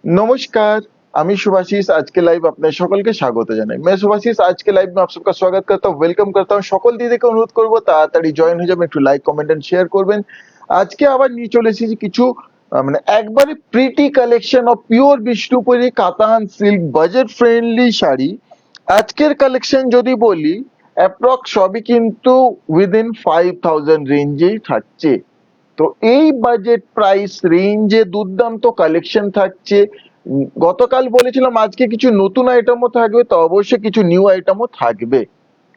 नमस्कार। আমি শুভাশিস आज के लाइव আপনাদের সকলকে স্বাগত জানাই। मैं শুভাশিস आज के लाइव में आप सबका स्वागत करता हूँ, वेलकम करता हूँ। সকল দিদিকে অনুরোধ করব তাড়াতাড়ি জয়েন হয়ে যাবেন, একটু লাইক কমেন্ট এন্ড শেয়ার করবেন। আজকে আবার নিয়ে চলে এসেছি কিছু মানে একবারে pretty collection of pure Bishnupuri কাতান সিল্ক বাজেট ফ্রেন্ডলি শাড়ি। আজকের কালেকশন যদি বলি অ্যাপ্রক্স সবই কিন্তু উইদিন 5000 রেঞ্জেই থাকছে। তো এই বাজেট প্রাইস রেঞ্জে দুর্দান্ত কালেকশন থাকছে। গতকাল বলেছিলাম আজকে কিছু নতুন আইটেমও থাকবে, তো অবশ্যই কিছু নিউ আইটেমও থাকবে।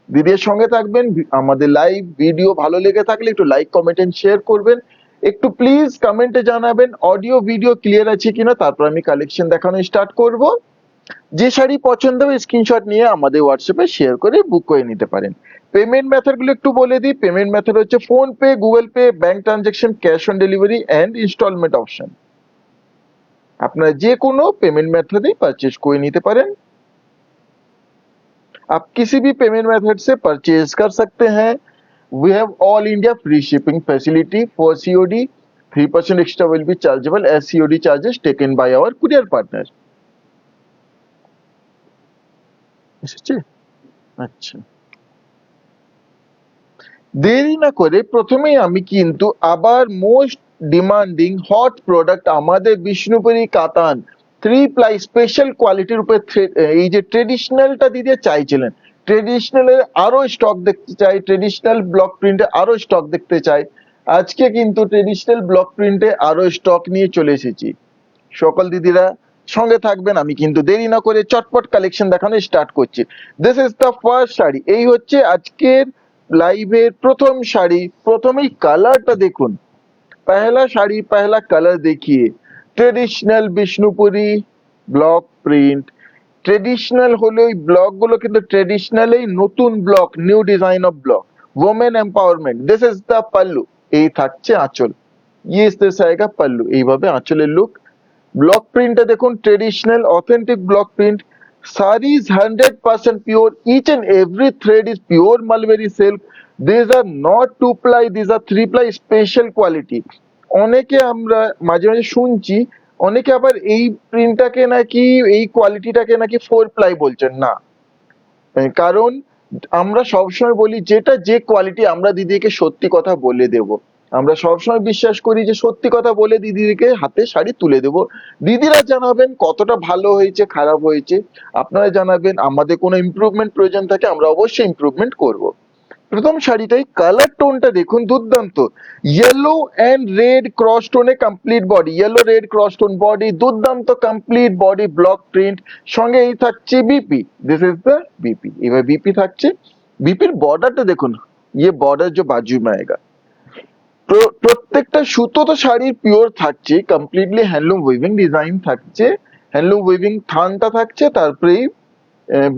দিদির সঙ্গে থাকবেন। আমাদের লাইভ ভিডিও ভালো লেগে থাকলে একটু লাইক কমেন্ট এন্ড শেয়ার করবেন। একটু প্লিজ কমেন্টে জানাবেন অডিও ভিডিও ক্লিয়ার আছে কিনা, তারপর আমি কালেকশন দেখানো স্টার্ট করব। যে শাড়ি পছন্দ হবে স্ক্রিনশট নিয়ে আমাদের হোয়াটসঅ্যাপে শেয়ার করে বুক করে নিতে পারেন। পেমেন্ট মেথড গুলো একটু বলে দিই। পেমেন্ট মেথড হচ্ছে PhonePe, Google Pay, bank transaction, cash on delivery and instalment option. আপনারা যে কোনো পেমেন্ট মেথডেই পারচেজ করে নিতে পারেন। आप किसी भी पेमेंट मेथड से परचेज कर सकते हैं। We have all India free shipping facility for COD. 3% extra will be chargeable as COD charges taken by our courier partner। এসেছে? আচ্ছা, দেরি না করে প্রথমেই আমি কিন্তু আবার মোস্ট ডিমান্ডিং হট প্রোডাক্ট আমাদের বিষ্ণুপুরি কাতান 3 প্লাই স্পেশাল কোয়ালিটির উপরে এই যে ট্রেডিশনালটা দিদি চাইছিলেন, ট্রেডিশনালের আরো স্টক দেখতে চাই, ট্রেডিশনাল ব্লক প্রিন্টে আরো স্টক দেখতে চাই। আজকে কিন্তু ট্রেডিশনাল ব্লক প্রিন্টে আরো স্টক নিয়ে চলে এসেছি। সকল দিদিরা সঙ্গে থাকবেন। আমি কিন্তু দেরি না করে চটপট কালেকশন দেখানো স্টার্ট করছি। This is the first sari. এই হচ্ছে আজকের লাইভের প্রথম শাড়ি। প্রথমেই কালারটা দেখুন, पहला শাড়ি पहला কালার দেখিয়ে। Traditional Bishnupuri block print. Traditional হলে ওই ব্লক গুলো কিন্তু ট্রেডিশনাল এই নতুন block, new design of block, women empowerment. This is the pallu. এই থাকছে আঁচল। ইয়ে দিস আয়েগা পাল্লু। এইভাবে আঁচলের লুক। ব্লক প্রিন্টটা দেখুন, traditional authentic block print. sarees 100% pure, each and every thread is pure mulberry silk. These are not 2 ply, these are 3 ply special quality। অনেকে আমরা মাঝে মাঝে শুনছি, অনেকে আবার এই প্রিন্টটাকে নাকি, এই কোয়ালিটিটাকে নাকি 4 ply বলছেন না। কারণ আমরা সবসময় বলি যেটা যে কোয়ালিটি আমরা দিদিকে সত্যি কথা বলে দেব। আমরা সবসময় বিশ্বাস করি যে সত্যি কথা বলে দিদিকে হাতে শাড়ি তুলে দেব। দিদিরা জানাবেন কতটা ভালো হয়েছে খারাপ হয়েছে, আপনারা জানাবেন। আমাদের কোনো ইমপ্রুভমেন্ট প্রয়োজন থাকে আমরা অবশ্যই ইমপ্রুভমেন্ট করব। প্রথম শাড়িটাই কালার টোনটা দেখুন, দুর্দান্ত। ইয়েলো এন্ড রেড ক্রস টোনে complete body, yellow red cross tone body, দুর্দান্ত কমপ্লিট বডি ব্লক প্রিন্ট। সঙ্গে এই থাকছে BP. This is the BP. এবার বিপি থাকছে। বিপির বর্ডারটা দেখুন, ইয়ে বর্ডার যে বাজু में आएगा। প্রত্যেকটা সুতো তো শাড়ির পিওর থাকছে, কমপ্লিটলি হ্যান্ডলুম উইভিং ডিজাইন থাকছে। হ্যান্ডলুম উইভিং থানটা থাকছে, তারপরেই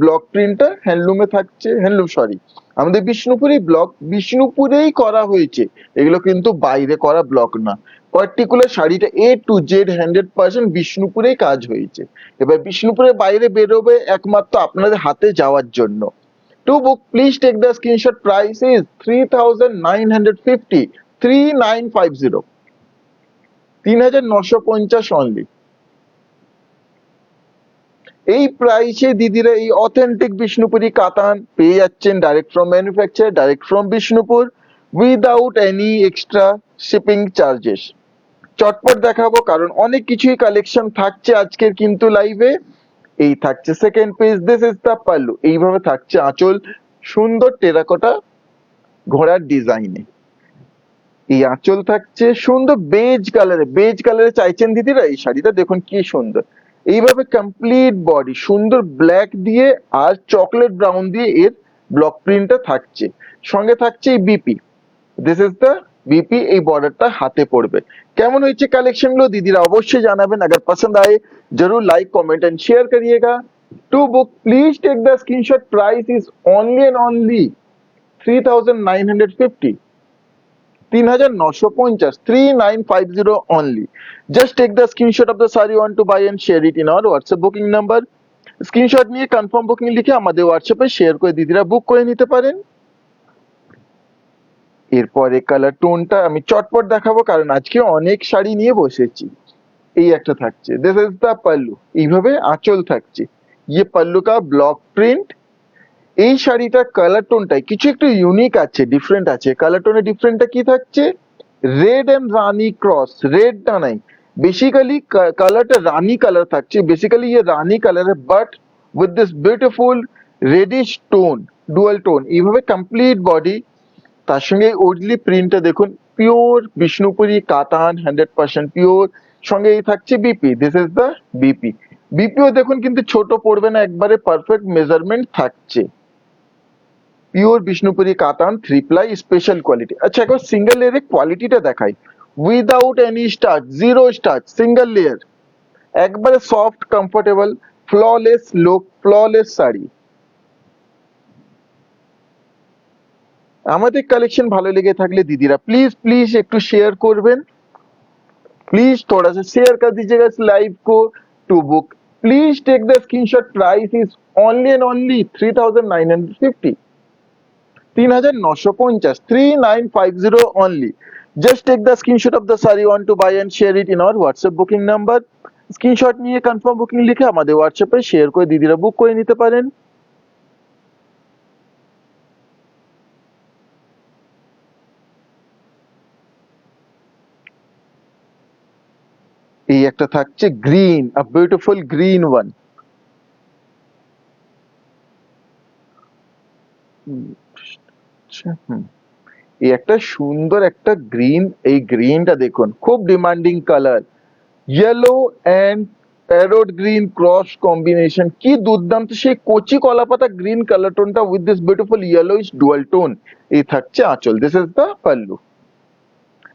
ব্লক প্রিন্টটা হ্যান্ডলুমে থাকছে। হ্যান্ডলুম সরি, আমাদের বিষ্ণুপুরি ব্লক বিষ্ণুপুরেই করা হয়েছে, এগুলো কিন্তু বাইরে করা ব্লক না। পার্টিকুলার শাড়িটা A to Z 100% বিষ্ণুপুরেই কাজ হয়েছে। এবার বিষ্ণুপুরের বাইরে বেরোবে একমাত্র আপনাদের হাতে যাওয়ার জন্য। To book please take the screenshot. Price is 3950, 3950, 3950 only. এই প্রাইসে দিদিরা এই অথেন্টিক বিষ্ণুপুরি কাতান পেয়ে যাচ্ছেন direct from manufacture, direct from Bishnupur, without any extra shipping charges. চটপট দেখাবো কারণ অনেক কিছুই কালেকশন থাকছে আজকের কিন্তু লাইভে। এই থাকছে second page. This is the pallu. এইভাবে থাকছে আঁচল, সুন্দর টেরাকোটা ঘোড়ার ডিজাইনে। এই আঁচল থাকছে সুন্দর বেজ কালারে। বেজ কালারে চাইছেন দিদিরা এই শাড়িটা, দেখুন কি সুন্দর। এইভাবে কমপ্লিট বডি সুন্দর ব্ল্যাক দিয়ে আর চকলেট ব্রাউন দিয়ে এর ব্লক প্রিন্টটা থাকছে। সঙ্গে থাকছে এই BP. This is the BP. এই বর্ডারটা হাতে পড়বে। কেমন হয়েছে কালেকশন গুলো দিদিরা অবশ্যই জানাবেন। अगर पसंद आए जरूर लाइक कमेंट एंड शेयर करिएगा। To book please take the screenshot. Price is only and only 3950, 3950, 3950 only। Just take the screenshot of the saree you want to buy and share it in our WhatsApp booking number। Screenshot নিয়ে confirm booking লিখে আমাদের হোয়াটসঅ্যাপে share করে দিদিরা বুক করে নিতে পারেন। এরপরে কালার টোনটা আমি চটপট দেখাবো কারণ আজকে অনেক শাড়ি নিয়ে বসেছি। এই একটা থাকছে, দিস ইজ দ্য পাল্লু। এইভাবে আঁচল থাকছে, ইয়ে পাল্লু কা ব্লক প্রিন্ট। এই শাড়িটা কালার টোনটাই কিছু একটু ইউনিক আছে, ডিফারেন্ট আছে। কালার টোনের ডিফারেন্টটা কি থাকছে? রেড এন্ড রানী ক্রস, রেডটা নাই, বেসিক্যালি কালারটা রানী কালার থাকছে, বেসিক্যালি ये রানী কালার है, but with this beautiful reddish tone, dual tone. এইভাবে কমপ্লিট বডি, তার সঙ্গে ওডলি প্রিন্টটা দেখুন, পিওর বিষ্ণুপুরি কাতান, 100% পিওর। সঙ্গে এই থাকছে BP, this is the BP. BPO দেখুন কিন্তু ছোট পড়বে না, একবারে পারফেক্ট মেজারমেন্ট থাকছে। পিওর বিষ্ণুপুরি কাতান 3 প্লাই স্পেশাল কোয়ালিটি। আচ্ছা একবার সিঙ্গেল লেয়ারের কোয়ালিটিটা দেখাই। Without any starch, zero starch, single layer, একবারে soft comfortable, flawless look, flawless sari. আমাদের কালেকশন ভালো লেগে থাকলে দিদিরা प्लीज प्लीज একটু শেয়ার করবেন, प्लीज थोड़ा सा शेयर कर दीजिएगा इस लाइव को। To book please take the screenshot, price is only and only 3950, 3950, 3950 only. Just take the screenshot of the saree you want to buy and share it in our WhatsApp booking number. Screenshot নিয়ে confirm booking লিখে আমাদের হোয়াটসঅ্যাপে share করে দিদিরা বুক করে নিতে পারেন। এই একটা থাকছে green, a beautiful green one. এই একটা সুন্দর একটা গ্রিন, এই গ্রিনটা দেখুন খুব demanding colour, yellow and parrot green cross combination, কি দুর্দান্ত, সেই কচি কলাপাতা গ্রিন কালার টোনটা with this beautiful yellowish dual tone. এই থাকছে আঁচল, দিস ইজ দ্য পাল্লু।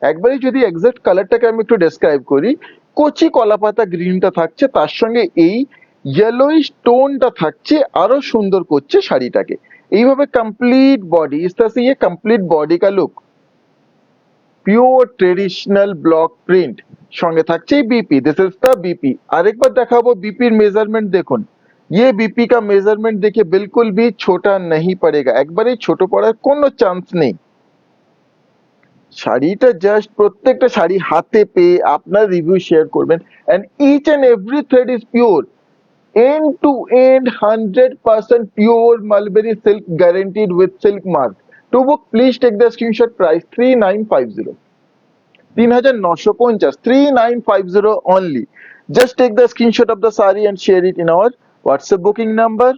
একবারে যদি এক্সাক্ট কালারটাকে আমি একটু ডেসক্রাইব করি, কচি কলাপাতা গ্রিনটা থাকছে, তার সঙ্গে এই ইয়েলোইশ টোনটা থাকছে, আরো সুন্দর করছে শাড়িটাকে। এইভাবে কমপ্লিট বডি, इस तरह से ये कंप्लीट बॉडी का look, pure traditional block print. সঙ্গে থাকছে BP, this is the BP. আরেকবার দেখাবো বিপির মেজারমেন্ট দেখুন, ये बीपी का मेजरमेंट देखिए बिल्कुल भी छोटा नहीं पड़ेगा, একবারে ছোট পড়ার কোনো চান্স নেই। শাড়িটা জাস্ট, প্রত্যেকটা শাড়ি হাতে পেয়ে আপনার রিভিউ শেয়ার করবেন, and each and every thread is pure, end to end 100% pure mulberry silk, guaranteed with silk mark. To book please take the screenshot, price 3950, 3950, 3950 only. Just take the screenshot of the saree and share it in our WhatsApp booking number.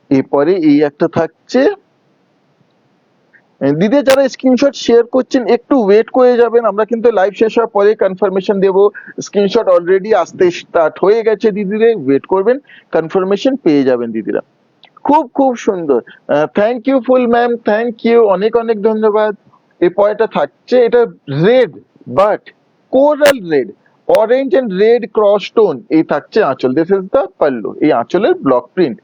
এরপরে এই একটা থাকছে, দিদি যারা screenshot share করছেন একটু wait করে যাবেন, আমরা কিন্তু লাইভ শেষ হওয়ার পরে কনফার্মেশন দেব। স্ক্রিনশট অলরেডি আসতে স্টার্ট হয়ে গেছে, দিদিরে ওয়েট করবেন, কনফার্মেশন পেয়ে যাবেন দিদিরা। খুব খুব সুন্দর, thank you Phul ma'am, thank you, অনেক অনেক ধন্যবাদ। এরপর এটা থাকছে, এটা red but coral red, orange and red cross tone. এই থাকছে আঁচল, দিস ইজ দ্য পাল্লু। এই আঁচলের ব্লক প্রিন্ট,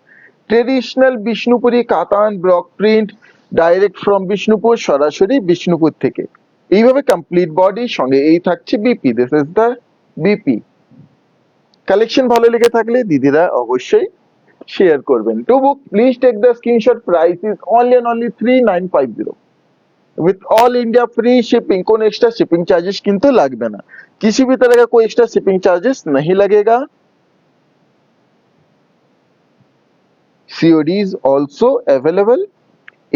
ট্রেডিশনাল বিষ্ণুপুরি কাতান block print, direct from Bishnupur, সরাসরি বিষ্ণুপুর থেকে। এইভাবে কমপ্লিট বডি, সঙ্গে এই থাকছে BP, this is the BP. Collection ভালো লেগে থাকলে দিদিরা অবশ্যই শেয়ার করবেন। To book please take the screenshot, price is only and only 3950 with all India free shipping. कोई एक्स्ट्रा शिपिंग चार्जेस किंतु লাগবে না, किसी भी तरह का कोई एक्स्ट्रा शिपिंग चार्जेस नहीं लगेगा। COD is also available।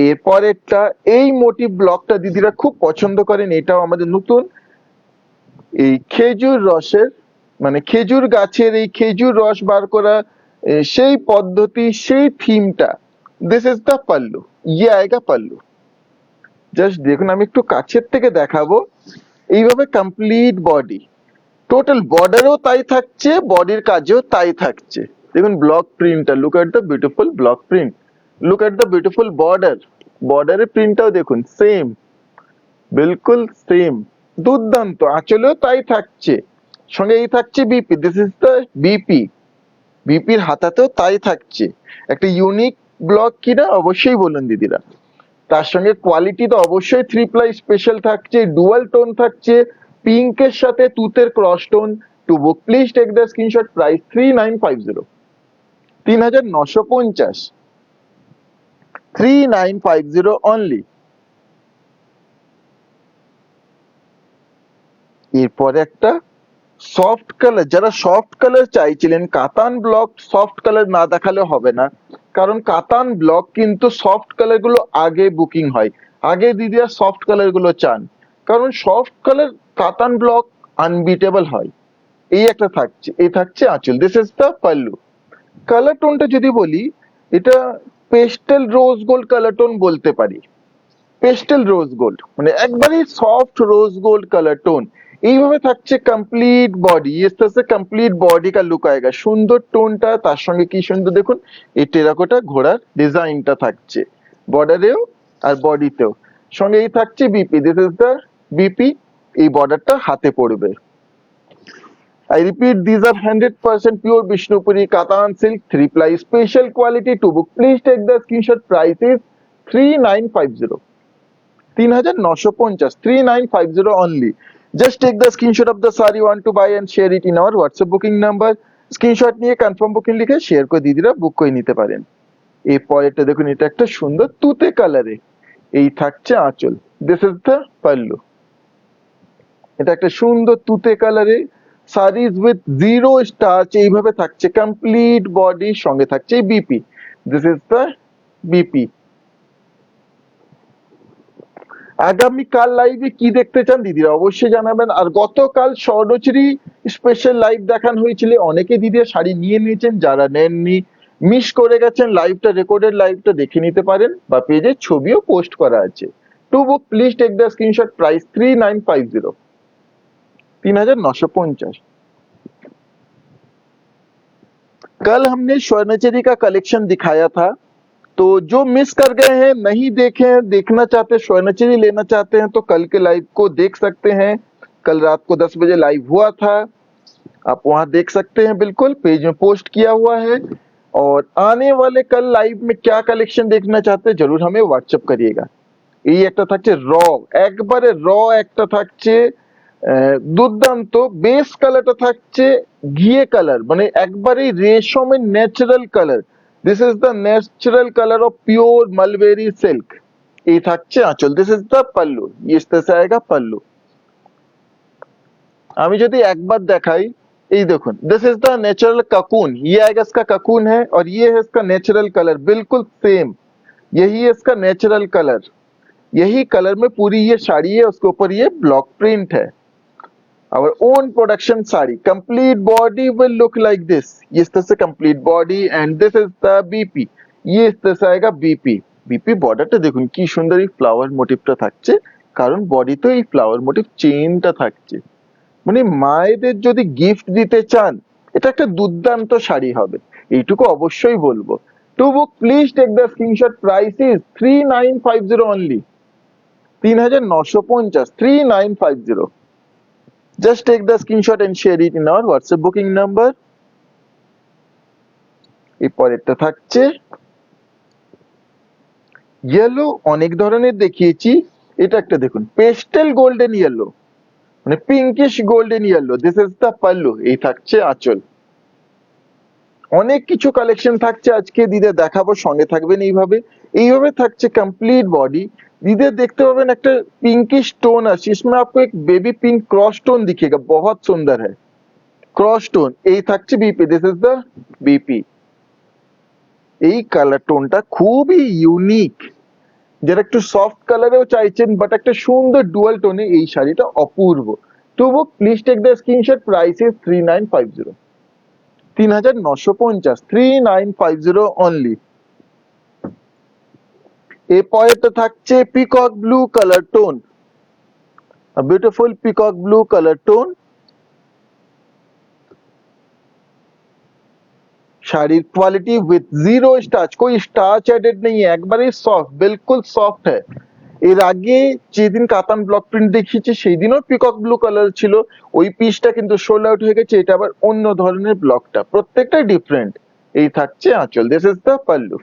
এরপর একটা এই মোটিভ ব্লকটা দিদিরা খুব পছন্দ করেন, এটাও আমাদের নতুন। এই খেজুর রসের, মানে খেজুর গাছের এই খেজুর রস বার করা, সেই পদ্ধতি, সেই থিমটা, দিস ইজ দ্য পাল্লু, ইয়ে আয়েগা পাল্লু। জাস্ট দেখুন, আমি একটু কাছের থেকে দেখাবো। এইভাবে কমপ্লিট বডি, টোটাল বর্ডারও তাই থাকছে, বডির কাজেও তাই থাকছে। দেখুন ব্লক প্রিন্টটা, look at the beautiful block print, look at the beautiful border, বর্ডারের প্রিন্টটাও দেখুন সেম, বিলকুল সেম, দুর্দান্ত। আঁচলেও তাই থাকছে, সঙ্গে এই থাকছে BP, this is the BP. বিপির হাতাতেও তাই থাকছে। একটা ইউনিক ব্লক কিনা অবশ্যই বলুন দিদিরা। তার সঙ্গে কোয়ালিটি তো অবশ্যই 3 প্লাই স্পেশাল থাকছে, ডুয়াল টোন থাকছে, পিঙ্কের সাথে তুতের cross tone. To book please take the screenshot, price 3950, 3950, 3950 only. এরপরে একটা সফট কালার, যারা সফট কালার চাইছিলেন, কাতান ব্লক সফট কালার না দেখালে হবে না, কারণ কাতান ব্লক কিন্তু সফট কালার গুলো আগে বুকিং হয়, আগে দিদিরা সফট কালার গুলো চান, কারণ সফট কালার কাতান ব্লক আনবিটেবল হয়। এই একটা থাকছে, এই থাকছে আঁচল, this is the pallu. Colour টোনটা যদি বলি, এটা pastel rose gold colour tone বলতে পারি। পেস্টেল রোজ গোল্ড মানে একবারই soft rose gold colour tone. এইভাবে থাকছে কমপ্লিট বডি, इस तरह से কমপ্লিট বডি का লুক आएगा। সুন্দর টোনটা, তার সঙ্গে কি সুন্দর দেখুন এই টেরাকোটা ঘোড়ার ডিজাইনটা থাকছে বর্ডারেও আর বডিতেও। সঙ্গে এই থাকছে BP, this is the BP, এই বর্ডারটা হাতে পড়বে। I repeat, these are 100% pure Vishnupuri Katan silk 3 ply special quality 2 book. Please take the screenshot. Price is 3950, 3950, 3950 only. Just take the screenshot of the saree you want to buy and share it in our WhatsApp booking number. Screenshot নিয়ে confirm booking লিখে share করে দিদিরা বুক করে নিতে পারেন। এই পরেরটা দেখুন, এটা একটা সুন্দর তুতে কালারে, এই থাকছে আঁচল, দিস ইজ দ্য পাল্লু। এটা একটা সুন্দর তুতে কালারে সারিজ উইথ জিরো স্টার্চ, এইভাবে থাকছে কমপ্লিট বডি, সঙ্গে থাকছে BP, this is the BP. আগামীকাল লাইভে কি দেখতে চান দিদিরা অবশ্যই জানাবেন। আর গতকাল স্বর্ণচুরি স্পেশাল লাইভ দেখানো হয়েছিল, অনেকে দিদিরা শাড়ি নিয়ে নিয়েছেন, যারা নেননি মিস করে গেছেন লাইভটা, রেকর্ডেড লাইভটা দেখে নিতে পারেন, বা পেজে ছবিও পোস্ট করা আছে। To book please take the screenshot. Price 3950, 3950। कल हमने स्वर्णचरी का कलेक्शन दिखाया था, तो जो मिस कर गए हैं, नहीं देखे हैं, देखना चाहते हैं, स्वर्णचरी लेना चाहते हैं, तो कल के लाइव को देख सकते हैं। कल रात को 10 बजे लाइव हुआ था, आप वहां देख सकते हैं, बिल्कुल पेज में पोस्ट किया हुआ है। और आने वाले कल लाइव में क्या कलेक्शन देखना चाहते हैं जरूर हमें व्हाट्सएप करिएगा। এই একটা থাকছে র, একবারে র একটা থাকছে দুর্দান্ত, বেস কালারটা থাকছে ঘিয়ে কালার, মানে একবারে রেশমের natural colour. This is the natural colour of pure mulberry silk. এই থাকছে আঁচল, দিস ইজ দ্য পাল্লু, इस तरह से आएगा पल्लू। আমি যদি একবার দেখাই, এই দেখুন, this is the natural cocoon, ये आएगा इसका ककून है, और ये है इसका नेचुरल कलर, बिल्कुल सेम, यही है इसका नेचुरल कलर। यही कलर में पूरी ये साड़ी है, उसके ऊपर ये ब्लॉक प्रिंट है, our own production sari. complete body will look like this, इस तरह से complete body, and this is the BP, ये इस तरह से आएगा BP। BP বর্ডারটা দেখুন কি সুন্দর, এই ফ্লাওয়ার মোটিভটা থাকছে, কারণ বডিতে এই ফ্লাওয়ার মোটিভ চেইনটা থাকছে। মানে মায়েদের যদি গিফট দিতে চান, এটা একটা দুর্দান্ত শাড়ি হবে, এইটুকু অবশ্যই বলবো। To book please take the screenshot. Price is 3950 only, 3950, 3950। Just take the screenshot and share it in our WhatsApp booking number। এরপরেরটা থাকছে ইয়েলো, অনেক ধরনের দেখিয়েছি, এটা একটা দেখুন পেস্টেল গোল্ডেন ইয়েলো, মানে pinkish golden yellow, this is the pallu. এই থাকছে আঁচল। অনেক কিছু কালেকশন থাকছে আজকে দিদা দেখাবো, সঙ্গে থাকবেন। এইভাবে এইভাবে থাকছে কমপ্লিট বডি, दीदी देखते पाবেন একটা पिंकिश टोन আছে, इसमें आपको एक बेबी पिंक क्रॉस टोन दिखेगा, बहुत सुंदर है क्रॉस टोन। এই থাকছে BP, this is the BP. এই কালার টোনটা খুবই ইউনিক, যারা একটু সফট কালারেও চাইছেন বাট একটা সুন্দর ডুয়াল টোনে, এই শাড়িটা অপূর্ব। To book please take the screenshot. Price is 3950, 3950, 3950 only. এরপরেটা থাকছে peacock blue colour tone, beautiful peacock blue colour tone. শাড়ির কোয়ালিটি উইথ জিরো স্টার্চ, कोई स्टार्च एडेड नहीं है, একবারে সফট, बिल्कुल সফট है। এর আগে যেদিন কাতান ব্লক প্রিন্ট দেখিয়েছি সেই দিনও পিকক ব্লু কালার ছিল, ওই পিসটা কিন্তু সোল্ড আউট হয়ে গেছে, এটা আবার অন্য ধরনের ব্লকটা, প্রত্যেকটাই ডিফারেন্ট। এই থাকছে আঁচল, দিস ইজ দ্য পাল্লু।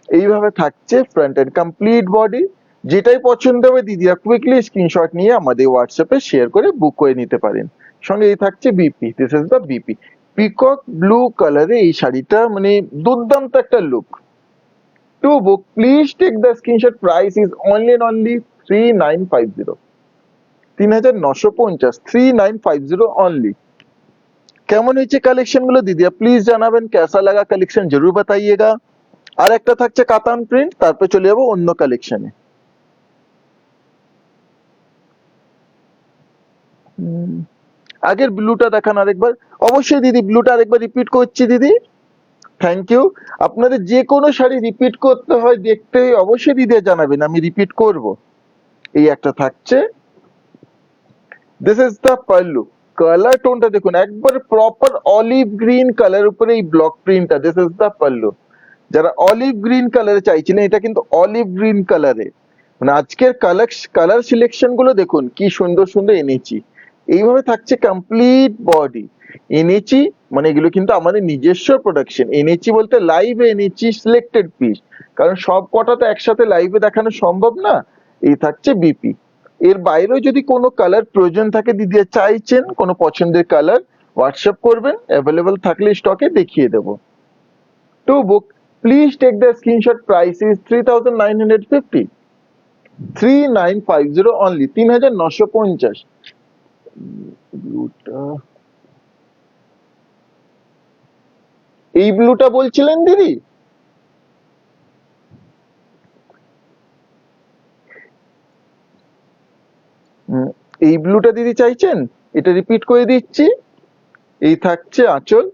এইভাবে থাকছে ফ্রন্ট এন্ড কমপ্লিট বডি। যেটাই পছন্দ হবে দিদিরা কুইকলি স্ক্রিনশট নিয়ে আমাদের হোয়াটসঅ্যাপে শেয়ার করে বুক করে নিতে পারেন। সঙ্গে এই থাকছে BP, this is the BP. Peacock blue কালারে এই শাড়িটা মানে দুর্দান্ত একটা look. To book please take the screenshot. Price is only 3950, 3950, 3950 only. কেমন হয়েছে কালেকশন গুলো দিদি প্লিজ জানাবেন, कैसा लगा কালেকশন জরুর बताइएगा। আর একটা থাকছে কাতান প্রিন্ট, তারপর চলে যাবো অন্য কালেকশনে। আগের ব্লুটা দেখান আরেকবার। অবশ্যই দিদি ব্লুটা আরেকবার রিপিট করছি দিদি। Thank you. আপনাদের যে কোনো শাড়ি রিপিট করতে হয় দেখতে অবশ্যই দিদি জানাবেন, আমি রিপিট করব। এই একটা থাকছে, this is the pallu. Colour টোনটা দেখুন একবার প্রপার অলিভ গ্রিন কালার উপরে এই ব্লক প্রিন্টটা, দিস ইজ দ্য পাল্লু। যারা অলিভ গ্রিন কালারে চাইছিলেন, এটা কিন্তু অলিভ গ্রিন কালারে, মানে আজকের কালার সিলেকশন গুলো দেখুন কি সুন্দর সুন্দর এনেছি। এইভাবে থাকছে কমপ্লিট বডি। এনেছি মানে এগুলো কিন্তু আমাদের নিজস্ব প্রোডাকশন। এনেছি বলতে লাইভে এনেছি সিলেক্টেড পিস, কারণ সব কটা তো একসাথে লাইভে দেখানো সম্ভব না। এই থাকছে বিপি। এর বাইরেও যদি কোনো কালার প্রয়োজন থাকে, দিদি চাইছেন কোনো পছন্দের কালার, হোয়াটসঅ্যাপ করবেন, অ্যাভেলেবল থাকলে স্টকে দেখিয়ে দেবো। To book please take the screenshot, price is 3950, 3950 only, 3950। ব্লুটা, এই ব্লুটা বলছিলেন দিদি? এই ব্লুটা দিদি চাইছেন? এটা রিপিট করে দিচ্ছি। এই থাকছে আঁচল,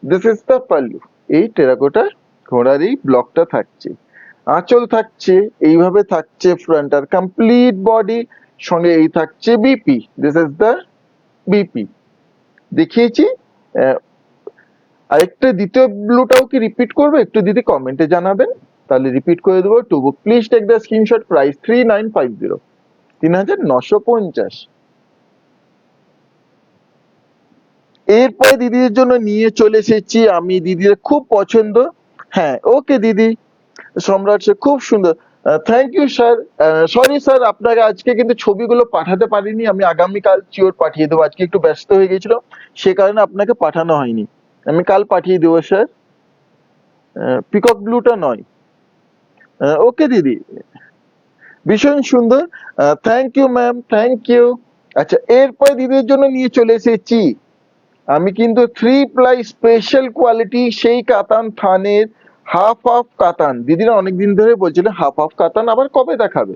দিস ইজ দ্য পাল্লু। এই টেরাকোটা ঘোড়ার এই ব্লকটা থাকছে। আঁচল থাকছে এইভাবে থাকছে, ফ্রন্ট আর কমপ্লিট বডি সঙ্গে এই থাকছে BP, this is the BP. দেখিয়েছি। আরেকটা দ্বিতীয় ব্লুটাও কি রিপিট করবো একটু দিদি কমেন্টে জানাবেন, তাহলে রিপিট করে দেবো। To book please take the screenshot, price 3950, 3950। এরপরে দিদির জন্য নিয়ে চলে এসেছি আমি, দিদির খুব পছন্দ। হ্যাঁ ওকে দিদি, সম্রাট স্যার খুব সুন্দর, thank you sir. Sorry sir, আপনাকে আজকে কিন্তু ছবিগুলো পাঠাতে পারিনি, আমি আগামীকাল চিওর পাঠিয়ে দেবো। আজকে একটু ব্যস্ত হয়ে গেছিল, সে কারণে আপনাকে পাঠানো হয়নি। আমি কাল পাঠিয়ে দেবো স্যার। পিকক ব্লুটা নয়। ওকে দিদি, ভীষণ সুন্দর, thank you ma'am, thank you. আচ্ছা এরপরে দিদির জন্য নিয়ে চলে এসেছি আমি কিন্তু 3 প্লাই স্পেশাল কোয়ালিটি, সেই কাতান থানের হাফ হাফ কাতান। দিদিরা অনেকদিন ধরে বলছিলেন হাফ হাফ কাতান আবার কবে দেখাবে,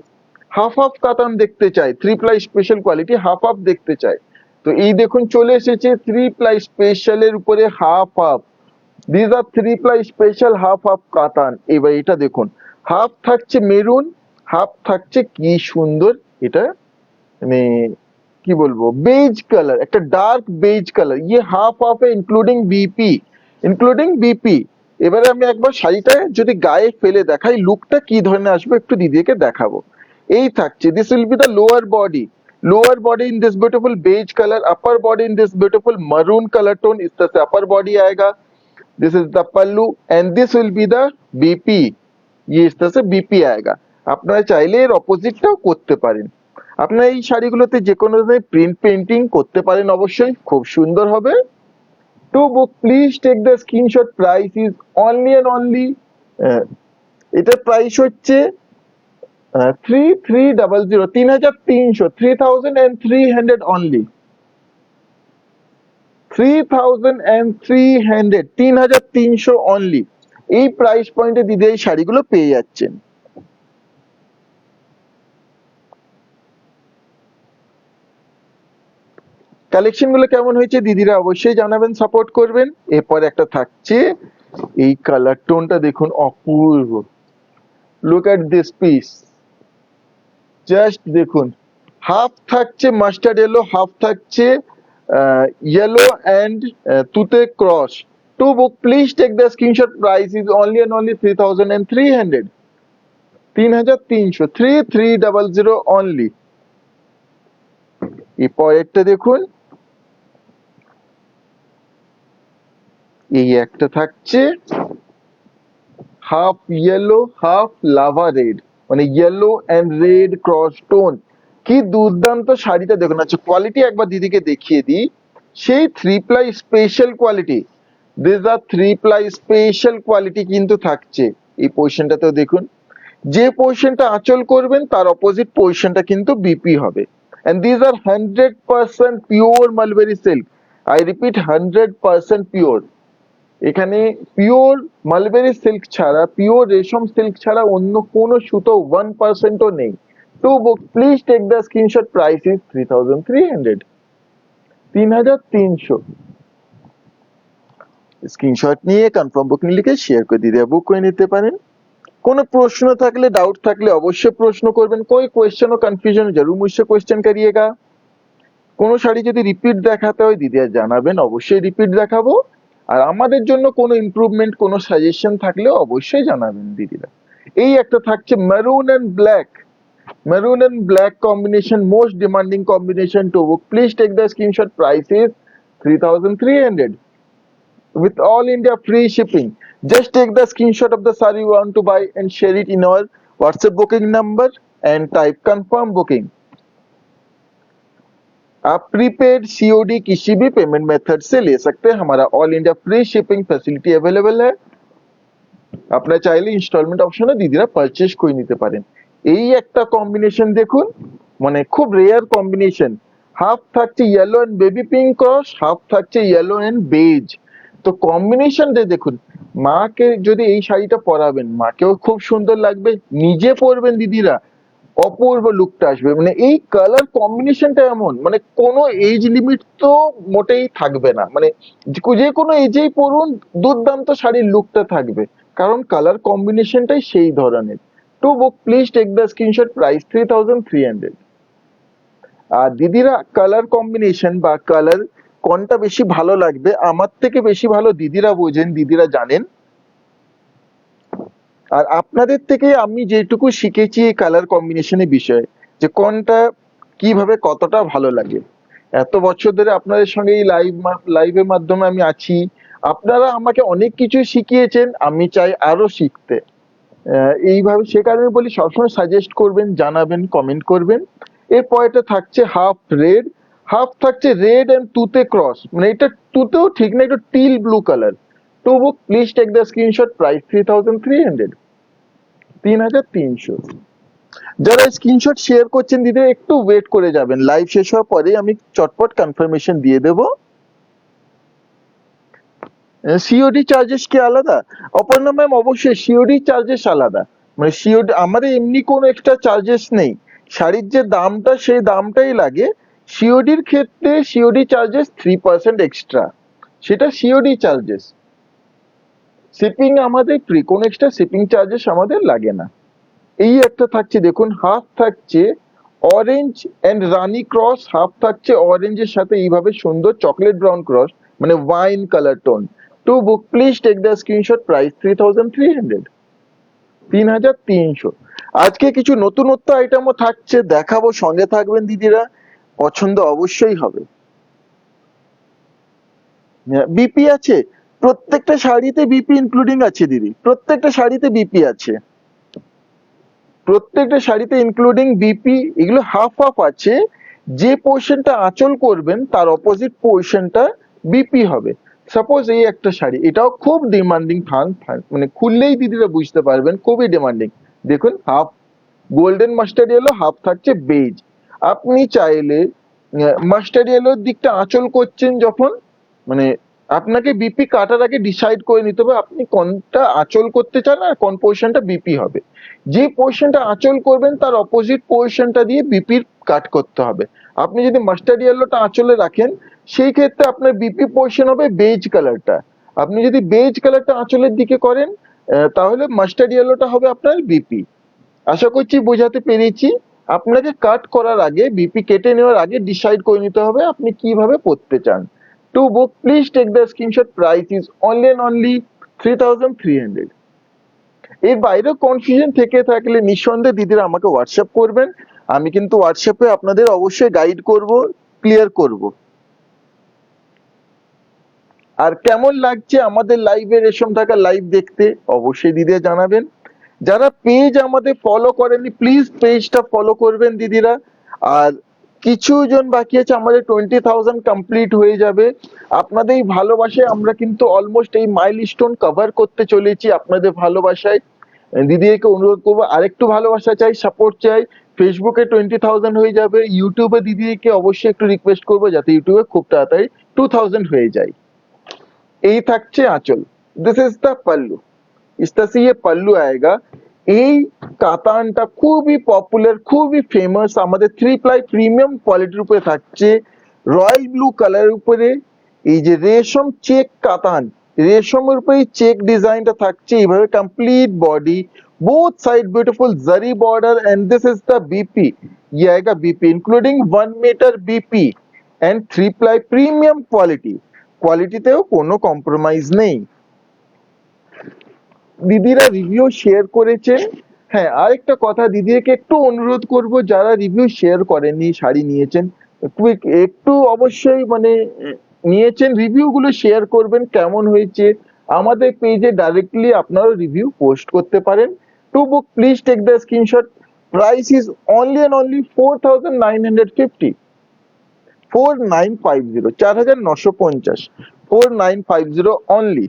হাফ হাফ কাতান দেখতে চাই, 3 ply special quality half half দেখতে চাই। তো এই দেখুন চলে এসেছে 3 প্লাই স্পেশালের উপরে half half. This are 3 ply special half half কাতান। এবার এটা দেখুন, হাফ থাকছে মেরুন, হাফ থাকছে কি সুন্দর, এটা মানে কি বলবো বেজ কালার, একটা ডার্ক বেজ কালার। ইয়ে হাফ হাফ এ ইনক্লুডিং বিপি, ইনক্লুডিং বিপি। এবারে আমি একবার শাড়িটা যদি গায়ে ফেলে দেখাই লুকটা কি ধরনের আসবে একটু দিদিকে দেখাবো। এই থাকছে, this will be the lower body in this beautiful beige color, upper body in this beautiful maroon color tone, इस तरह से upper body आएगा। this is the pallu and this will be the bp, ये इस तरह से bp आएगा। আপনারা চাইলে এর অপোজিটটাও করতে পারেন। আপনারা এই শাড়িগুলোতে যে কোনো ধরনের প্রিন্ট পেইন্টিং করতে পারেন, অবশ্যই খুব সুন্দর হবে। To book please take the screenshot, price is only and only, এটার প্রাইস হচ্ছে 3300, 3300, 3300 অনলি, 3300, 3300 অনলি। এই প্রাইস পয়েন্টে দিদি এই শাড়িগুলো পেয়ে যাচ্ছেন। কালেকশন গুলো কেমন হয়েছে দিদিরা অবশ্যই জানাবেন, সাপোর্ট করবেন। এরপর একটা থাকছে, এই কালার টোনটা দেখুন অপূর্ব, look at this piece, just দেখুন। হাফ থাকছে মাস্টার্ড ইয়েলো, হাফ থাকছে ইয়েলো অ্যান্ড তুতে cross. To book please take the screenshot, price is only and only 3300, 3300, 3300 only. এই পরেরটা দেখুন, এই একটা থাকছে half yellow half lava red, মানে yellow and red cross tone. কি দুর্দান্ত শাড়িটা দেখুন। আচ্ছা কোয়ালিটি একবার দিদিকে দেখিয়ে দিই, সেই 3 ply special quality, this are 3 ply special quality কিন্তু থাকছে। এই পজিশনটাতেও দেখুন, যে পজিশনটা আঁচল করবেন তার অপোজিট পজিশনটা কিন্তু বিপি হবে। and these are 100% pure mulberry silk. I repeat, 100% pure. এখানে পিওর মালবেরি সিল্ক ছাড়া, পিওর রেশম সিল্ক ছাড়া অন্য কোনো সুতো 1%ও নেই। To book please take the screenshot, price is 3300, 3300। Screenshot নিয়ে কনফার্ম বুকিং লিখে শেয়ার করে দিদি বুক করে নিতে পারেন। কোনো প্রশ্ন থাকলে, डाउट থাকলে অবশ্যই প্রশ্ন করবেন। कोई क्वेश्चन हो कंफ्यूजन जरूर मुझसे क्वेश्चन करिएगा। কোনো শাড়ি যদি রিপিট দেখাতে হয় দিদি জানাবেন, অবশ্যই রিপিট দেখাবো। আর আমাদের জন্য কোনো ইমপ্রুভমেন্ট, কোনো সাজেশন থাকলে অবশ্যই জানাবেন দিদিরা। এই একটা থাকছে maroon and black, maroon and black combination, most demanding combination to book please take the screenshot, price is 3300 with all India free shipping. Just take the screenshot of the saree you want to buy and share it in our WhatsApp booking number and type confirm booking. आप prepaid COD किसी भी payment method से ले सकते हैं, हमारा all India free shipping facility available है। আপনারা চাইলে ইনস্টলমেন্ট অপশনে দিদিরা পারচেজ করে নিতে পারেন। এই একটা কম্বিনেশন দেখুন, মানে খুব রেয়ার কম্বিনেশন। হাফ থাকছে yellow and baby pink cross, half থাকছে ইয়েলো এন্ড বেজ। তো কম্বিনেশনটা দেখুন, মাকে যদি এই শাড়িটা পরাবেন মাকেও খুব সুন্দর লাগবে, নিজে পরবেন দিদিরা অপূর্ব লুকটা আসবে। মানে এই কালার কম্বিনেশনটা এমন, মানে কোনো এজ লিমিট তো মোটেই থাকবে না, মানে যে কোনো এজেই পরুন দুর্দান্ত শাড়ির লুকটা থাকবে, কারণ কালার কম্বিনেশনটাই সেই ধরনের। To book please take the screenshot, price 3300। আর দিদিরা কালার কম্বিনেশন বা কালার কোনটা বেশি ভালো লাগবে, আমার থেকে বেশি ভালো দিদিরা বোঝেন, দিদিরা জানেন। আর আপনাদের থেকে আমি যেটুকু শিখেছি এই কালার কম্বিনেশনের বিষয়ে, যে কোনটা কিভাবে কতটা ভালো লাগে। এত বছর ধরে আপনাদের সঙ্গে এই লাইভের মাধ্যমে আমি আছি, আপনারা আমাকে অনেক কিছু শিখিয়েছেন, আমি চাই আরো শিখতে। এইভাবে সে কারণে বলি সবসময় সাজেস্ট করবেন, জানাবেন, কমেন্ট করবেন। এরপর এটা থাকছে হাফ রেড, হাফ থাকছে রেড এন্ড তুতে ক্রস, মানে এটা তুতেও ঠিক না, এটা teal blue colour. To book please take the screenshot, price 3300, 3300। যারা স্ক্রিনশট শেয়ার করছেন দিদি একটু ওয়েট করে যাবেন, লাইভ শেষ হওয়ার পরে আমি চটপট কনফার্মেশন দিয়ে দেব। সিওডি চার্জেস কি আলাদা? অপর্ণা ম্যাম অবশ্যই সিওডি চার্জেস আলাদা, মানে সিওডি আমাদের এমনি কোনো এক্সট্রা চার্জেস নেই, শাড়ির যে দামটা সেই দামটাই লাগে। সিওডির ক্ষেত্রে সিওডি চার্জেস 3% এক্সট্রা, সেটা সিওডি চার্জেস। শিপিং আমাদের ফ্রি, কোনো এক্সট্রা শিপিং চার্জেস আমাদের লাগে না। এই একটা থাকছে দেখুন, হাফ থাকছে orange and Rani cross, half থাকছে অরেঞ্জের সাথে এইভাবে সুন্দর চকলেট ব্রাউন ক্রস, মানে wine colour tone. To book please take the screenshot, price 3300, 3300। আজকে কিছু নতুনত্ব আইটেমও থাকছে, দেখাবো, সঙ্গে থাকবেন দিদিরা, পছন্দ অবশ্যই হবে। বিপি আছে, প্রত্যেকটা শাড়িতে বিপি ইনক্লুডিং আছে দিদি, প্রত্যেকটা শাড়িতে বিপি আছে, প্রত্যেকটা শাড়িতে ইনক্লুডিং বিপি। এগুলো হাফ হাফ আছে, যে পোর্শনটা আঁচল করবেন তার অপোজিট পোর্শনটা বিপি হবে। সাপোজ এই একটা শাড়ি, এটাও খুব ডিমান্ডিং, মানে খুললেই দিদিরা বুঝতে পারবেন খুবই ডিমান্ডিং। দেখুন half golden mustard yellow, half থাকছে বেজ। আপনি চাইলে মাস্টার্ড ইয়েলোর দিকটা আঁচল করছেন যখন, মানে আপনাকে বিপি কাটার আগে ডিসাইড করে নিতে হবে আপনি কোনটা আঁচল করতে চান আর কোন পোর্শনটা বিপি হবে। যে পোর্শনটা আঁচল করবেন তার অপোজিট পোর্শনটা দিয়ে বিপির কাট করতে হবে। আপনি যদি মাস্টার্ড ইয়েলোটা আঁচলে রাখেন সেই ক্ষেত্রে আপনার বিপি পোর্শন হবে বেজ কালারটা। আপনি যদি বেজ কালারটা আঁচলের দিকে করেন তাহলে মাস্টার্ড ইয়েলোটা হবে আপনার বিপি। আশা করছি বোঝাতে পেরেছি। আপনাকে কাট করার আগে, বিপি কেটে নেওয়ার আগে ডিসাইড করে নিতে হবে আপনি কিভাবে পড়তে চান। To book please take the screenshot, price is only and only 3300। এর বাইরেও কনফিউশন থেকে থাকলে নিঃসন্দেহে দিদিরা আমাকে হোয়াটসঅ্যাপ করবেন, আমি কিন্তু হোয়াটসঅ্যাপে আপনাদের অবশ্যই গাইড করব, ক্লিয়ার করব। আর কেমন লাগছে আমাদের লাইভে রেশম ঢাকা লাইভ দেখতে অবশ্যই দিদিরা জানাবেন। যারা পেজ আমাদের ফলো করেননি প্লিজ পেজটা ফলো করবেন দিদিরা। আর কিছু জন বাকি আছে, আমাদের 20,000 কমপ্লিট হয়ে যাবে। আপনাদের এই ভালোবাসায় আমরা কিন্তু অলমোস্ট এই মাইলস্টোন কভার করতে চলেছি। আপনাদের ভালোবাসায় দিদিকে অনুরোধ করবো, আরেকটু ভালোবাসা চাই, সাপোর্ট চাই। ফেসবুকে 20,000 হয়ে যাবে, ইউটিউবে দিদিকে অবশ্যই একটু রিকোয়েস্ট করবো যাতে ইউটিউবে খুব তাড়াতাড়ি 2,000 হয়ে যায়। এই থাকছে আঁচল, দিস ইজ দ্য পাল্লু, इस तरह से ये पल्लू आएगा। এই কাতানটা খুবই পপুলার, খুবই ফেমাস, আমাদের 3 প্লাই প্রিমিয়াম কোয়ালিটির উপরে থাকছে, রয়্যাল ব্লু কালারের উপরে এই যে রেশম চেক কাতান, রেশমের উপরে চেক ডিজাইনটা থাকছে এইভাবে, complete body, both side beautiful zari border, and this is the BP, ये आएगा BP including 1 meter BP and 3 ply premium quality, কোয়ালিটিতেও কোনো কম্প্রোমাইজ নেই। দিদিরা রিভিউ শেয়ার করেছেন। হ্যাঁ, আরেকটা কথা, দিদিকে একটু অনুরোধ করব, যারা রিভিউ শেয়ার করেননি, শাড়ি নিয়েছেন, একটু অবশ্যই মানে নিয়েছেন, রিভিউ গুলো শেয়ার করবেন, কেমন হয়েছে আমাদের পেজে ডাইরেক্টলি আপনারা রিভিউ পোস্ট করতে পারেন। To book please take the screenshot, price is only and only 4,950, 4950, 4,950, 4950 only.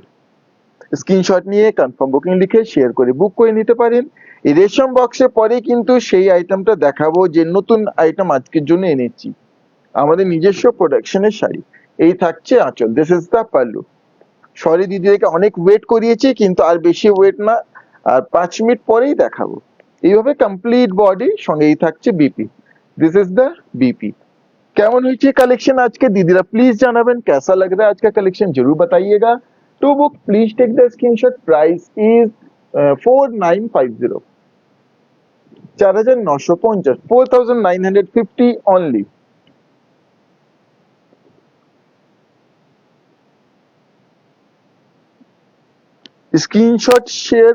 Screenshot নিয়ে কনফার্ম বুকিং লিখে শেয়ার করে বুক করে নিতে পারেন। এই রেশম বক্সে পরে কিন্তু সেই আইটেমটা দেখাবো, যে নতুন আইটেম আজকের জন্য এনেছি, আমাদের নিজস্ব প্রোডাকশনের শাড়ি। এই থাকছে আঁচল, this is the pallu. Sorry দিদিকে অনেক ওয়েট করিয়েছি, কিন্তু আর বেশি ওয়েট না, আর 5 মিনিট পরেই দেখাবো। এইভাবে কমপ্লিট বডি, সঙ্গে এই থাকছে BP, this is the BP. কেমন হয়েছে কালেকশন আজকে দিদিরা প্লিজ জানাবেন, कैसा लग रहा है आज का कलेक्शन जरूर बताइएगा। To book please take the screenshot, price is 4950, 4,950, 4,950 only। Screenshot share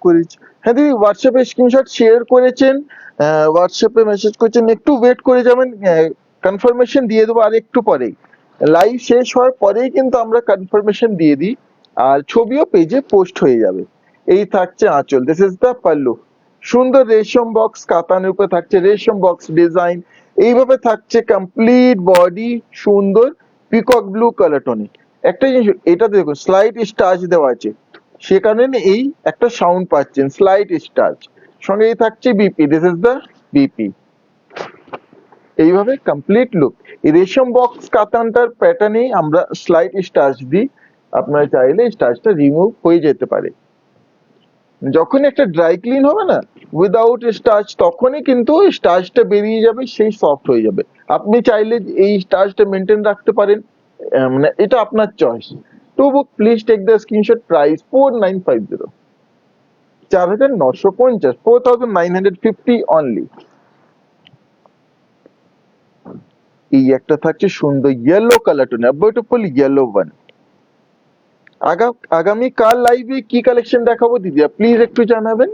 করেছি, হ্যাঁ দিদি হোয়াটসঅ্যাপে স্ক্রিনশট শেয়ার করেছেন, হোয়াটসঅ্যাপে মেসেজ করেছেন, একটু ওয়েট করে যাবেন, কনফার্মেশন দিয়ে দেবো আর একটু পরেই, লাইভ শেষ হওয়ার পরেই কিন্তু আমরা কনফার্মেশন দিয়ে দিই, আর ছবিও পেজে পোস্ট হয়ে যাবে। এই থাকছে আঁচল, দিস ইজ দ্য পাল্লু, সুন্দর রেশম বক্স কাতানের উপরে থাকছে রেশম বক্স ডিজাইন, এইভাবে থাকছে কমপ্লিট বডি, সুন্দর পিকক ব্লু কালার টোনে। একটা জিনিস এটা দেখুন, স্লাইড স্টাচ দেওয়া আছে, সে কারণে এই একটা সাউন্ড পাচ্ছেন, স্লাইড স্টাচ, সঙ্গে এই থাকছে BP, this is the BP. এইভাবে কমপ্লিট লুক। এই রেশম বক্স কাতানটার প্যাটার্নে আমরা স্লাইড স্টাচ দিই, আপনারা চাইলে স্টাচটা রিমুভ হয়ে যেতে পারে। যখন একটা ড্রাই ক্লিন হবে না উইদাউট স্টাচ, তখনই কিন্তু স্টাচটা বেরিয়ে যাবে, সেই সফট হয়ে যাবে। আপনি চাইলে এই স্টাচটা মেনটেন রাখতে পারেন, মানে এটা আপনার choice. To book please take the screenshot, price 4950, 4,950, 4,950 only. এই একটা থাকছে সুন্দর ইয়েলো কালার টোনে, বিউটিফুল ইয়েলো ওয়ান। আগামী কাল লাইভে কি কালেকশন দেখাবো দিদিয়া প্লিজ একটু জানাবেন।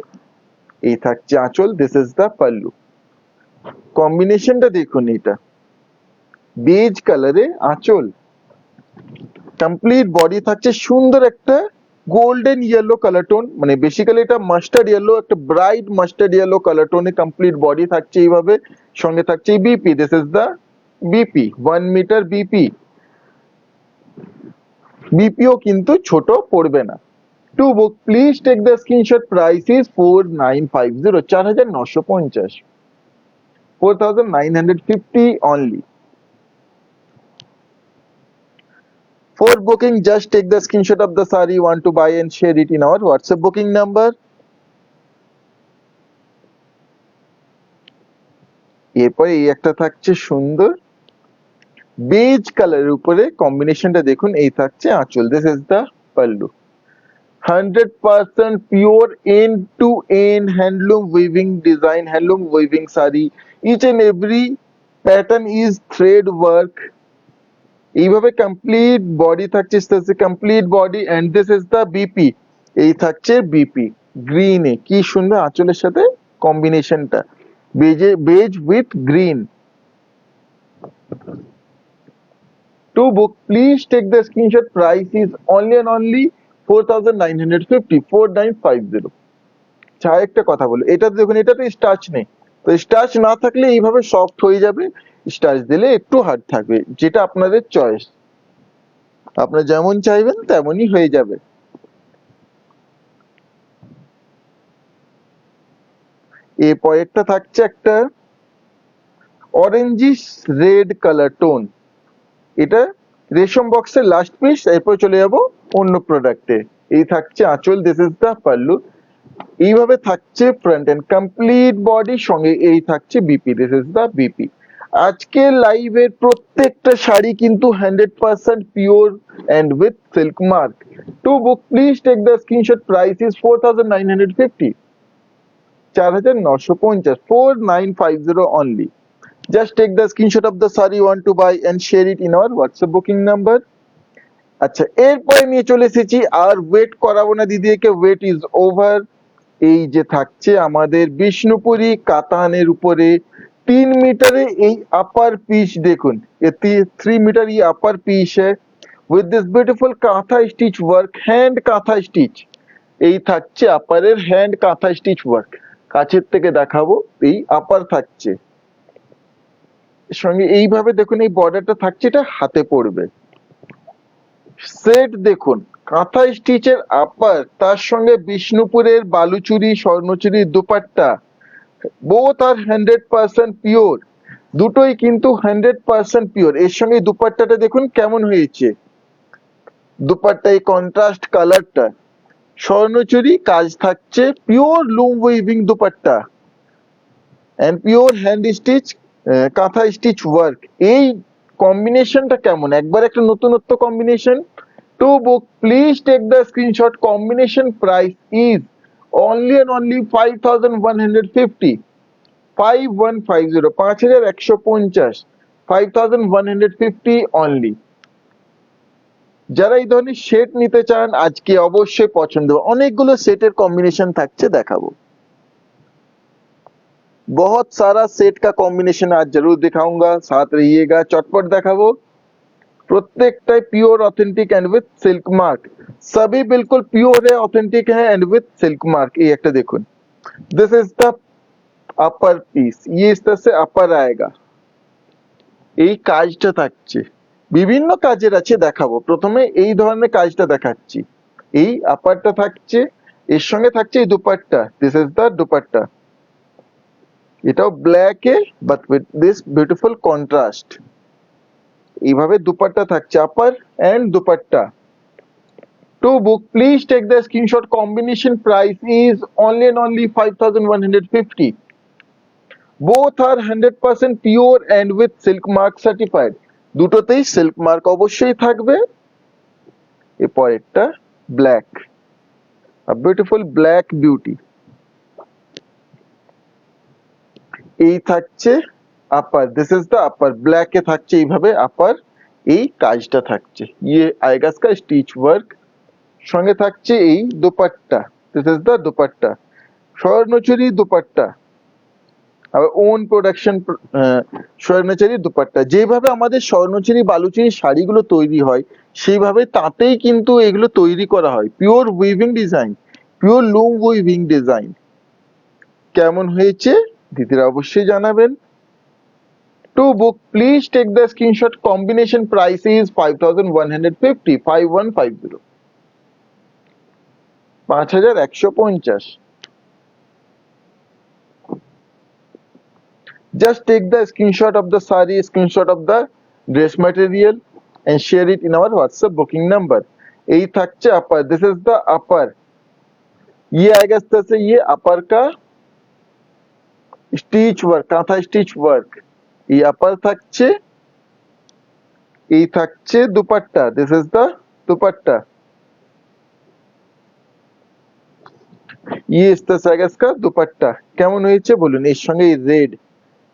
এই থাকছে আঁচল, দিস ইজ দ্য পাল্লু, কম্বিনেশনটা দেখুন, এটা বেজ কালারে আঁচল, কমপ্লিট বডি থাকছে সুন্দর একটা গোল্ডেন ইয়েলো কালার টোন, মানে বেসিক্যালি এটা মাস্টার্ড ইয়েলো, একটা ব্রাইট মাস্টার্ড ইয়েলো কালার টোনে কমপ্লিট বডি থাকছে এইভাবে, সঙ্গে থাকছে BP, this is the BP, 1 metre BP, বিপিও কিন্তু ছোট পড়বে না। To book please take the screenshot, price is 4950, 4,950, 4,950 only। For booking, just take the screenshot of the saree you want to buy and share it in our WhatsApp booking number। এরপরে এই একটা থাকছে সুন্দর বেজ কালারের উপরে, কম্বিনেশনটা দেখুন, এই থাকছে আঁচল, this is the pallu, 100% pure end to end handloom weaving design, handloom weaving saree, each and every pattern is thread work। এইভাবে কমপ্লিট বডি থাকছে, complete body, and this is the BP. এই থাকছে বিপি গ্রিনে, কি সুন্দর আঁচলের সাথে কম্বিনেশনটা, beige with green. To book please take the screenshot, price is only and only 4,950, 4,950। আচ্ছা একটা কথা বলি, এটা দেখুন, এটাতে স্টার্চ নেই, তো স্টার্চ না থাকলে এইভাবে সফট হয়ে যাবে, স্টার্চ দিলে একটু হার্ড থাকবে, যেটা আপনাদের চয়েস, আপনারা যেমন চাইবেন তেমনই হয়ে যাবে। এরপর একটা থাকছে একটা অরেঞ্জিশ রেড কালার টোন। এটা রেশম বক্সের লাস্ট পিস, এরপর চলে যাব অন্য প্রোডাক্টে। এই থাকছে আঁচল, দিস ইজ দা পাল্লু। এইভাবে থাকছে ফ্রন্ট এন্ড কমপ্লিট বডি, সঙ্গে এই থাকছে BP, this is the BP. আজকে লাইভের প্রত্যেকটা শাড়ি কিন্তু 100% pure and with silk mark. To book please take the screenshot, price is 4950, 4950, 4950 only. Just take the screenshot of the saree you want to buy and share it in our WhatsApp booking number. আচ্ছা, এরপরে নিয়ে চলে এসেছি, আর wait করাবো না দিদিকে, wait is over. এই যে থাকছে আমাদের বিষ্ণুপুরি কাতানের উপরে 3 মিটারে এই আপার পিস, দেখুন 3 মিটার এই আপার পিস है with this beautiful কাঁথা স্টিচ ওয়ার্ক, হ্যান্ড কাঁথা স্টিচ। এই থাকছে আপারের হ্যান্ড কাঁথা স্টিচ ওয়ার্ক, কাছের থেকে দেখাবো। এই আপার থাকছে, সঙ্গে এইভাবে দেখুন এই বর্ডারটা থাকছে, এটা হাতে পড়বে। সেট দেখুন কাঁথা স্টিচের আপার, তার সঙ্গে বিষ্ণুপুরের বালুচুরি স্বর্ণচুরি দুপাট্টা, বোথ আর 100% পিওর। দুটোই কিন্তু 100% পিওর। এর সঙ্গে দুপাট্টাটা দেখুন কেমন হয়েছে, দুপাট্টা এই কন্ট্রাস্ট কালারটা, স্বর্ণচুরি কাজ থাকছে, pure loom weaving dupatta and pure hand stitch kantha stitch work. এই কম্বিনেশনটা কেমন, একবার একটা নতুনত্ব combination. To book please take the screenshot, combination price is only and only 5150, 5150, 5150, 5150 only। যারা এই ধরনের সেট নিতে চান আজকে অবশ্যই পছন্দ হবে। অনেকগুলো সেটের কম্বিনেশন থাকছে, দেখাবো। बहुत सारा सेट का कॉम्बिनेशन आज जरूर दिखाऊंगा, साथ रहिएगा। चटपट देखाबो, प्रत्येकटाই pure authentic and with silk mark. सभी बिल्कुल प्योर है, ऑथेंटिक है एंड विथ सिल्क मार्क। এই একটা দেখুন, this is the upper piece, ये इस तरह से अपर आएगा। এই কাজটা থাকছে, বিভিন্ন কাজের আছে, দেখাবো। প্রথমে এই ধরনের কাজটা দেখাচ্ছি। এই আপারটা থাকছে, এর সঙ্গে থাকছে এই dupatta, this is the dupatta. এটাও ব্ল্যাক এ but with this beautiful contrast. এইভাবে দুপাট্টা থাকছে, upper and dupatta. To book please take the screenshot, combination price is only and only 5150। Both আর 100% pure and with silk mark certified. দুটোতেই সিল্ক মার্ক অবশ্যই থাকবে। এরপর একটা ব্ল্যাক, বিউটিফুল ব্ল্যাক বিউটি। এই থাকছে upper, this is the upper, black এ থাকছে এইভাবে আপার। এই কাজটা থাকছে, ইয়ে আয়েগা इसका স্টিচ ওয়ার্ক। সঙ্গে থাকছে এই dupatta, this is the dupatta, Swarnachuri dupatta, আবার ওন প্রোডাকশন স্বর্ণচুরি দুপাট্টা। যেভাবে আমাদের স্বর্ণচুরি বালুচুরি শাড়িগুলো তৈরি হয়, সেইভাবে তাতেই কিন্তু এগুলো তৈরি করা হয়। Pure weaving design, pure loom weaving design. কেমন হয়েছে দিদিরা অবশ্যই জানাবেন। To book please take the screenshot, combination price is 5150, 5150, 5150। Just take the screenshot of the saree, screenshot of the dress material and share it in our WhatsApp booking number। এই থাকছে upper, this is the upper. ये आएगा इस तरह से, ये upper का stitch work, kantha stitch work. এই আপার থাকছে, এই থাকছে dupatta, this is the dupatta. ये इस तरह से आएगा इसका দুপাট্টা। কেমন হয়েছে বলুন। এর সঙ্গে এই রেড,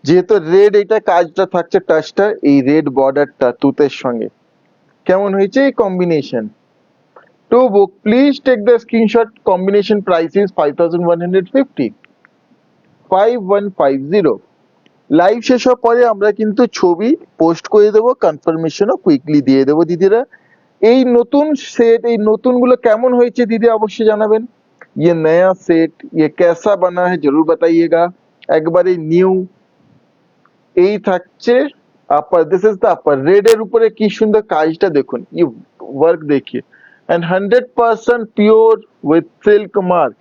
যেহেতু রেড এটা কাজটা থাকছে, টাচটা এই রেড বর্ডারটা তুতের সঙ্গে, কেমন হয়েছে এই combination. To book please take the screenshot, combination price is 5150, 5150। Live শেষ হওয়ার পরে আমরা কিন্তু ছবি পোস্ট করে দেবো, কনফার্মেশনও কুইকলি দিয়ে দেবো দিদিরা। এই নতুন সেট, এই নতুনগুলো কেমন হয়েছে দিদি অবশ্যই জানাবেন। ये नया सेट ये कैसा बना है जरूर बताइएगा। একবারে নিউ। এই থাকছে upper, this is the upper. Red এর উপরে কি সুন্দর কাজটা দেখুন, এই ওয়ার্ক দেখিয়ে, and 100% pure with silk mark.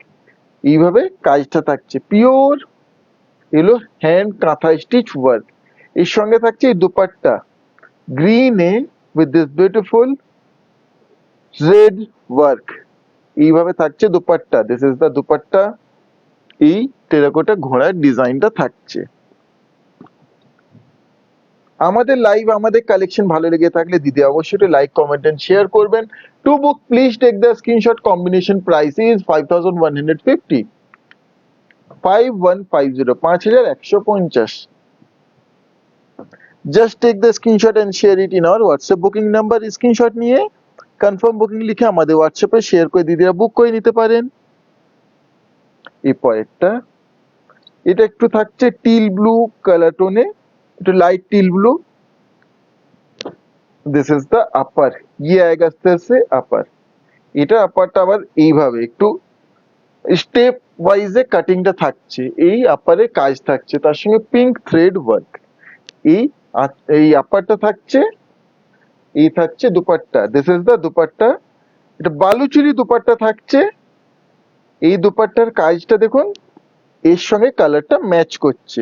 এইভাবে কাজটা থাকছে পিওর, এলো হ্যান্ড কাঁথা স্টিচ ওয়ার্ক। এর সঙ্গে থাকছে এই dupatta green A with this beautiful red work, এইভাবে থাকছে dupatta. This is the dupatta, এই টেরাকোটা ঘোড়ার ডিজাইনটা থাকছে। আমাদের লাইভ আমাদের কালেকশন ভালো লেগে থাকলে দিদি অবশ্যই একটু লাইক কমেন্ট এন্ড শেয়ার করবেন। To book please take the screenshot, combination price is 5150, 5150, 5150। Just take the screenshot and share it in our WhatsApp booking number. Screenshot নিয়ে কনফার্ম বুকিং লিখে আমাদের হোয়াটসঅ্যাপে শেয়ার করে দিদিরা বুক করে নিতে পারেন। এই পরেরটা, এটা একটু থাকছে টিল ব্লু কালার টোনে, একটু light teal blue. This is the upper, ये आएगा আস্তে আস্তে আপার। এটা আপারটা আবার এইভাবে একটু স্টেপ ওয়াইজে কাটিংটা থাকছে, এই আপারে কাজ থাকছে, তার সঙ্গে পিঙ্ক থ্রেড ওয়ার্ক। এই এই আপারটা থাকছে, এই থাকছে dupatta. This is the dupatta, এটা বালুচুরি দুপাট্টা থাকছে। এই দুপাট্টার কাজটা দেখুন, এর সঙ্গে কালারটা ম্যাচ করছে,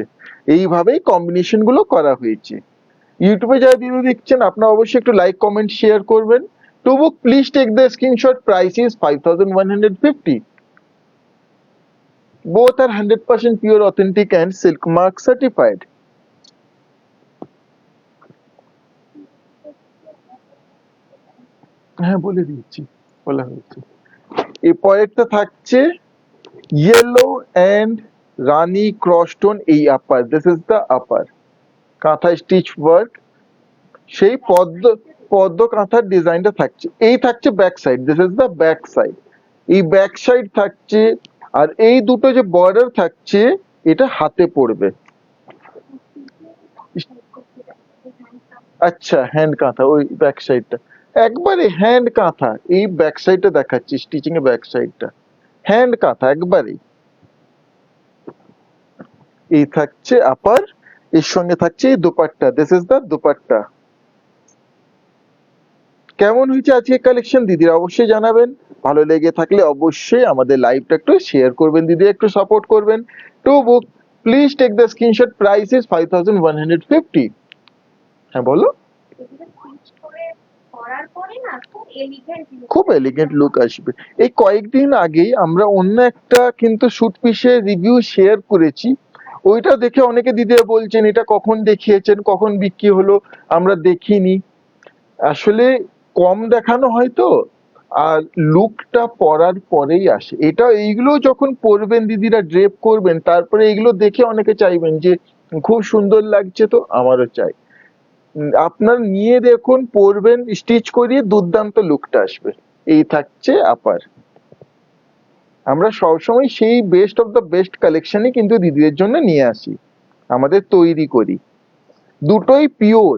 এইভাবেই কম্বিনেশন গুলো করা হয়েছে। ইউটিউবে যারা ভিডিও দেখছেন আপনারা অবশ্যই একটু লাইক কমেন্ট শেয়ার করবেন। To book please take the screenshot, price is 5150। both are 100% pure authentic and silk mark certified। হ্যাঁ বলে দিয়েছি, বলা হয়েছে। এই পরেরটা থাকছে ইয়েলো এন্ড রানী ক্রসটোন, এই আপার। দিস ইজ দ্য আপার, কাঁথা স্টিচ ওয়ার্ক, সেই পদ্ম পদ্ম কাঁথার ডিজাইনটা থাকছে। এই থাকছে back side, this is the back side, এই ব্যাক সাইড থাকছে। আর এই দুটো যে বর্ডার থাকছে এটা হাতে পড়বে। আচ্ছা হ্যান্ড কাঁথা, ওই ব্যাক সাইডটা একবারে হ্যান্ড কাঁথা, এই ব্যাক সাইডটা দেখাচ্ছি, স্টিচিং এর ব্যাক সাইডটা হ্যান্ড কাঁথা একবারে। এই থাকছে আপার, এর সঙ্গে থাকছে এই dupatta. This is the dupatta. কেমন হয়েছে আজকে কালেকশন দিদিরা অবশ্যই জানাবেন। ভালো লেগে থাকলে অবশ্যই আমাদের লাইভটা একটু শেয়ার করবেন, দিদি একটু সাপোর্ট করবেন। To book please take the screenshot, price is 5150। হ্যাঁ বলো। খুব এলিগেন্ট লুক আসবে। এই কয়েকদিন আগেই আমরা অন্য একটা কিন্তু শুট পিসের রিভিউ শেয়ার করেছি, ওইটা দেখে অনেকে দিদিরা বলছেন এটা কখন দেখিয়েছেন, কখন বিক্রি হলো, আমরা দেখিনি। আসলে কম দেখানো হয় তো, আর লুকটা পরার পরেই আসে। এটা এইগুলো যখন পরবেন দিদিরা, ড্রেপ করবেন, তারপরে এইগুলো দেখে অনেকে চাইবেন যে খুব সুন্দর লাগছে তো আমারও চাই। আপনার নিয়ে দেখুন, পরবেন, স্টিচ করিয়ে দুর্দান্ত লুকটা আসবে। এই থাকছে আপার। আমরা সবসময় সেই বেস্ট অফ দ্য বেস্ট কালেকশনই কিন্তু দিদিদের জন্য নিয়ে আসি, আমাদের তৈরি করি। দুটোই পিওর।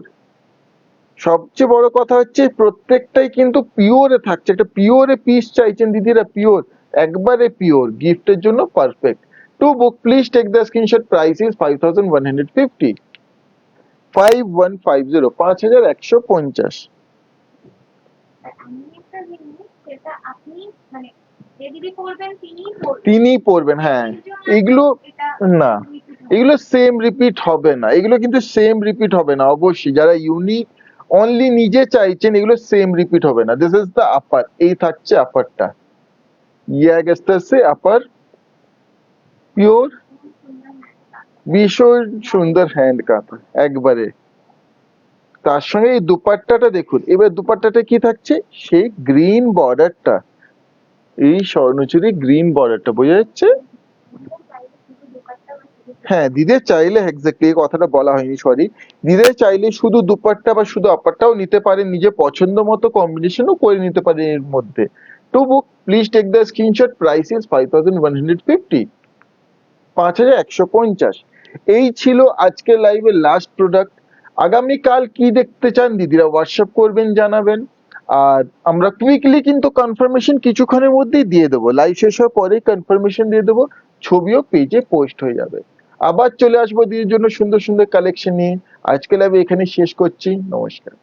সবচেয়ে বড় কথা হচ্ছে প্রত্যেকটাই কিন্তু পিওরে থাকছে, একটা পিওরে পিস চাইছেন দিদিরা, পিওর একবারে পিওর, গিফটের জন্য perfect. To book please take the screenshot, price is 5150, 5150, 5150। তিনি পড়বেন, হ্যাঁ। এগুলো না, এগুলো সেম রিপিট হবে না, এগুলো কিন্তু সেম রিপিট হবে না অবশ্যই। যারা ইউনিক অনলি নিজে চাইছেন, এগুলো সেম রিপিট হবে না। দিস ইজ দ্য আপার, এই থাকছে আপারটা, ইয়া গেছে আপার, পিওর, ভীষণ সুন্দর হ্যান্ড কাঁথা একবারে। তার সঙ্গে এই দুপাট্টাটা দেখুন, এবার দুপাট্টাটা কি থাকছে, সেই গ্রিন বর্ডারটা, এই স্বর্ণচুরি গ্রিন বর্ডারটা বোঝা যাচ্ছে। হ্যাঁ দিদের চাইলে, এক্স্যাক্টলি এই কথাটা বলা হয়নি, সরি। দিদের চাইলে শুধু দুপাট্টা বা শুধু আপাট্টাও নিতে পারেন, নিজে পছন্দ মতো কম্বিনেশনও করে নিতে পারেন এর মধ্যে। To book please take the screenshot, price is 5150, 5150। এই ছিল আজকের লাইভের লাস্ট প্রোডাক্ট। আগামীকাল কি দেখতে চান দিদিরা হোয়াটসঅ্যাপ করবেন, জানাবেন। আর আমরা কুইকলি কিন্তু কনফার্মেশন কিছুক্ষণের মধ্যেই দিয়ে দেবো, লাইভ শেষ হওয়ার পরেই কনফার্মেশন দিয়ে দেবো, ছবিও পেজে পোস্ট হয়ে যাবে। আবার চলে আসবো দিদির জন্য সুন্দর সুন্দর কালেকশন নিয়ে। আজকে লাইভ এখানে শেষ করছি, নমস্কার।